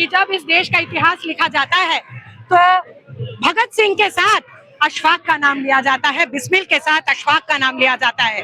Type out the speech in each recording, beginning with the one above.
कि जब इस देश का इतिहास लिखा जाता है तो भगत सिंह के साथ अशफाक का नाम लिया जाता है, बिस्मिल के साथ अशफाक का नाम लिया जाता है।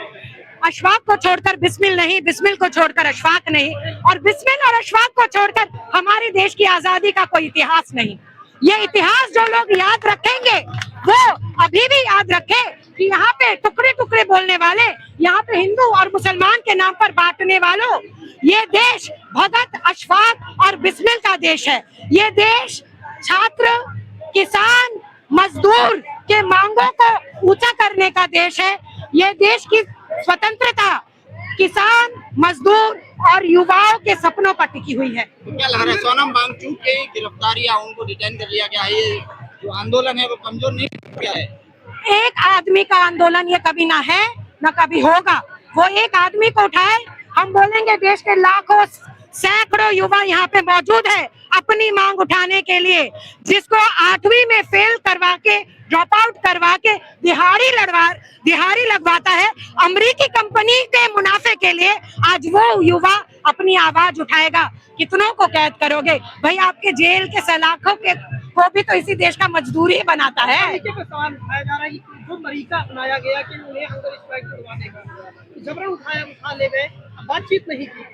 अशफाक को छोड़कर बिस्मिल नहीं, बिस्मिल को छोड़कर अशफाक नहीं, और बिस्मिल और अशफाक को छोड़कर हमारे देश की आजादी का कोई इतिहास नहीं। ये इतिहास जो लोग याद रखेंगे वो अभी भी याद रखे कि यहाँ पे टुकड़े टुकड़े बोलने वाले, यहाँ पे हिंदू और मुसलमान के नाम पर बांटने वालों, ये देश भगत, अशफाक और बिस्मिल का देश है। ये देश छात्र, किसान, मजदूर के मांगों को ऊंचा करने का देश है। ये देश की स्वतंत्रता किसान, मजदूर और युवाओं के सपनों पर टिकी हुई है। तो क्या लग रहा है सोनम वांगचुक की गिरफ्तारी या उनको डिटेन कर लिया गया है, ये जो आंदोलन है वो कमजोर नहीं क्या है? एक आदमी का आंदोलन ये कभी ना है ना कभी होगा। वो एक आदमी को उठाए, हम बोलेंगे देश के लाखों सैकड़ों युवा यहाँ पे मौजूद है अपनी मांग उठाने के लिए। जिसको 8वीं में फेल करवा के, ड्रॉप आउट करवा के दिहाड़ी लगवाता है अमेरिकी कंपनी के मुनाफे के लिए, आज वो युवा अपनी आवाज उठाएगा। कितनों को कैद करोगे भाई? आपके जेल के सलाखों के को भी तो इसी देश का मजदूर ही बनाता है। सवाल उठाया जा रहा है कि जो तरीका अपनाया गया कि उन्हें हंगर स्ट्राइक करवाने का, जबरन उठा ले गए, बातचीत नहीं की।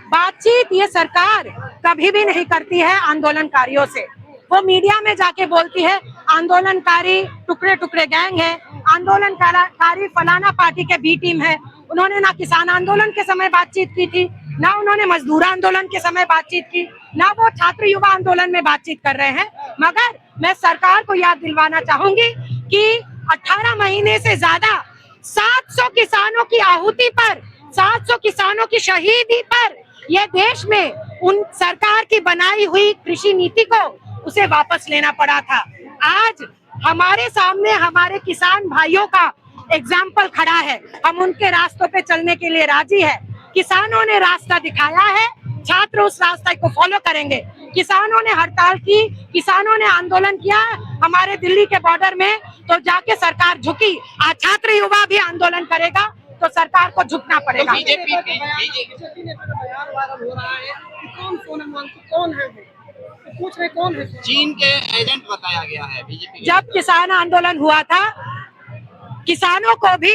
बातचीत ये सरकार कभी भी नहीं करती है आंदोलनकारियों से। वो मीडिया में जाके बोलती है आंदोलनकारी टुकड़े टुकड़े गैंग है, आंदोलनकारी फलाना पार्टी के बी टीम है। उन्होंने ना किसान आंदोलन के समय बातचीत की थी, ना उन्होंने मजदूर आंदोलन के समय बातचीत की, ना वो छात्र युवा आंदोलन में बातचीत कर रहे हैं। मगर मैं सरकार को याद दिलवाना चाहूंगी कि 18 महीने से ज्यादा 700 किसानों की आहुति पर, 700 किसानों की शहीदी पर यह देश में उन सरकार की बनाई हुई कृषि नीति को उसे वापस लेना पड़ा था। आज हमारे सामने हमारे किसान भाइयों का एग्जाम्पल खड़ा है, हम उनके रास्तों पे चलने के लिए राजी है। किसानों ने रास्ता दिखाया है, छात्र उस रास्ते को फॉलो करेंगे। किसानों ने हड़ताल की, किसानों ने आंदोलन किया हमारे दिल्ली के बॉर्डर में, तो जाके सरकार झुकी। आज छात्र युवा भी आंदोलन करेगा तो सरकार को झुकना पड़ेगा। बीजेपी नेता का बयान वायरल हो रहा है कि कौन सोनम वांगचुक, कौन है वो? पूछ रहे कौन है? चीन के एजेंट बताया गया है बीजेपी। जब किसान आंदोलन हुआ था, किसानों को भी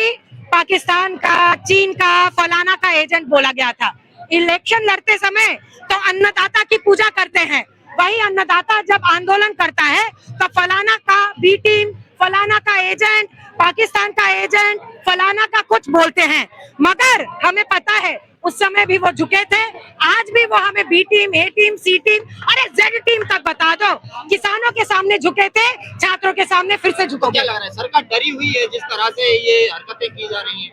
पाकिस्तान का, चीन का, फलाना का एजेंट बोला गया था। इलेक्शन लड़ते समय तो अन्नदाता की पूजा करते हैं, वही अन्नदाता जब आंदोलन करता है तो फलाना का बी टीम, फलाना का एजेंट, पाकिस्तान का एजेंट, फलाना का कुछ बोलते हैं। मगर हमें पता है उस समय भी वो झुके थे, आज भी वो हमें बी टीम, ए टीम, सी टीम, अरे जेड टीम तक बता दो। किसानों के सामने झुके थे, छात्रों के सामने फिर से झुकोगे। क्या लग रहा है सरकार डरी हुई है जिस तरह से ये हरकतें की जा रही हैं?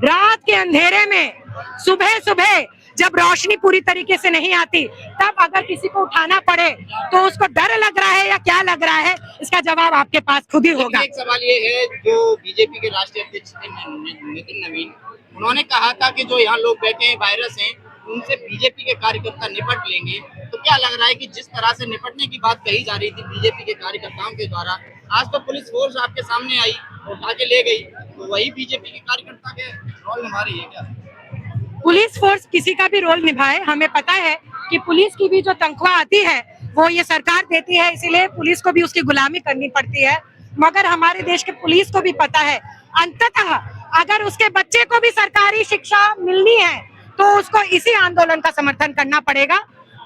रात के अंधेरे में सुबह सुबह जब रोशनी पूरी तरीके से नहीं आती, तब अगर किसी को उठाना पड़े तो उसको डर लग रहा है या क्या लग रहा है, इसका जवाब आपके पास खुद ही होगा। एक सवाल ये है, जो बीजेपी के राष्ट्रीय अध्यक्ष थे नितिन नवीन, उन्होंने कहा था कि जो यहाँ लोग बैठे हैं वायरस हैं, उनसे बीजेपी के कार्यकर्ता निपट लेंगे। तो क्या लग रहा है कि जिस तरह से निपटने की बात कही जा रही थी बीजेपी के कार्यकर्ताओं के द्वारा, आज तो पुलिस फोर्स आपके सामने आई, उठा के ले गई, तो वही बीजेपी के कार्यकर्ता के रोल निभा रही है क्या? पुलिस फोर्स किसी का भी रोल निभाए, हमें पता है कि पुलिस की भी जो तनख्वाह आती है वो ये सरकार देती है, इसीलिए पुलिस को भी उसकी गुलामी करनी पड़ती है। मगर हमारे देश के पुलिस को भी पता है अंततः अगर उसके बच्चे को भी सरकारी शिक्षा मिलनी है तो उसको इसी आंदोलन का समर्थन करना पड़ेगा।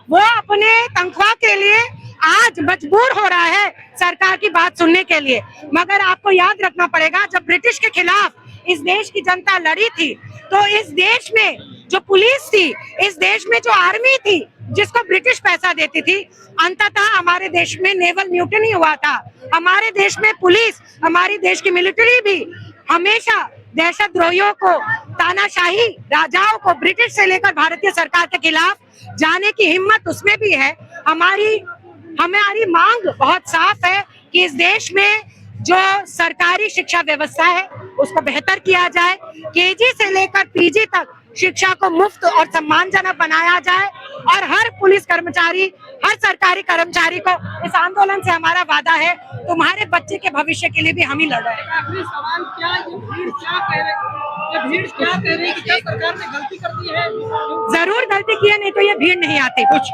वो अपने तनख्वाह के लिए आज मजबूर हो रहा है सरकार की बात सुनने के लिए। मगर आपको याद रखना पड़ेगा, जब ब्रिटिश के खिलाफ इस देश की जनता लड़ी थी तो इस देश में जो पुलिस थी, इस देश में जो आर्मी थी जिसको ब्रिटिश पैसा देती थी, अंततः हमारे देश में नेवल म्यूटिनी हुआ था। हमारे देश में पुलिस, हमारी देश की मिलिट्री भी हमेशा देशद्रोहियों को, तानाशाही राजाओं को, ब्रिटिश से लेकर भारतीय सरकार के खिलाफ जाने की हिम्मत उसमें भी है। हमारी मांग बहुत साफ है कि इस देश में जो सरकारी शिक्षा व्यवस्था है उसको बेहतर किया जाए, केजी से लेकर पीजी तक शिक्षा को मुफ्त और सम्मानजनक बनाया जाए, और हर पुलिस कर्मचारी, हर सरकारी कर्मचारी को इस आंदोलन से हमारा वादा है, तुम्हारे बच्चे के भविष्य के लिए भी हम ही लड़ रहे हैं। आखिरी सवाल, क्या ये भीड़ क्या कह रही है कि क्या सरकार ने गलती कर दी है? जरूर गलती की है, नहीं तो ये भीड़ नहीं आती कुछ।